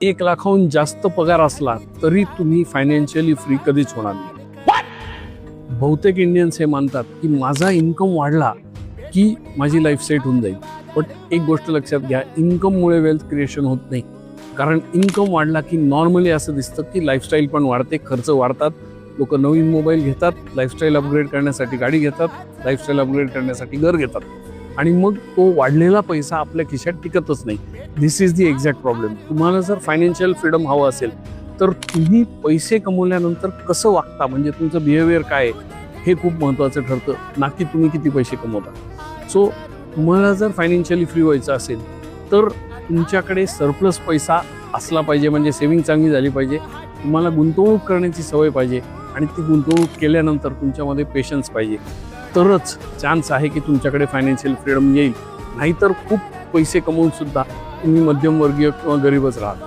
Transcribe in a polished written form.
1 लाखाहून जास्त पगार असला तरी तुम्ही फायनान्शियली फ्री कधीच होणार नाही. बहुतेक इंडियन्स हे मानतात की माझा इन्कम वाढला की माझी लाईफ सेट होऊन जाईल. पण एक गोष्ट लक्षात घ्या, इन्कममुळे वेल्थ क्रिएशन होत नाही. कारण इन्कम वाढला की नॉर्मली असं दिसतं की लाईफस्टाईल पण वाढते, खर्च वाढतात, लोक नवीन मोबाईल घेतात, लाईफस्टाईल अपग्रेड करण्यासाठी गाडी घेतात, लाईफस्टाईल अपग्रेड करण्यासाठी घर घेतात आणि मग तो वाढलेला पैसा आपल्या खिशात टिकतच नाही. दिस इज दी एक्झॅक्ट प्रॉब्लेम. तुम्हाला जर फायनान्शियल फ्रीडम हवं असेल तर तुम्ही पैसे कमवल्यानंतर कसं वागता, म्हणजे तुमचं बिहेवियर काय आहे हे खूप महत्त्वाचं ठरतं, ना की तुम्ही किती पैसे कमवता. सो तुम्हाला जर फायनान्शियली फ्री व्हायचं असेल तर तुमच्याकडे सरप्लस पैसा असला पाहिजे, म्हणजे सेव्हिंग चांगली झाली पाहिजे. तुम्हाला गुंतवणूक करण्याची सवय पाहिजे आणि ती गुंतवणूक केल्यानंतर तुमच्यामध्ये पेशन्स पाहिजे. तरच चान्स आहे की तुमच्याकडे फायनान्शियल फ्रीडम येईल. नाहीतर खूप पैसे कमवून सुद्धा तुम्ही मध्यमवर्गीय किंवा गरीबच राहाल.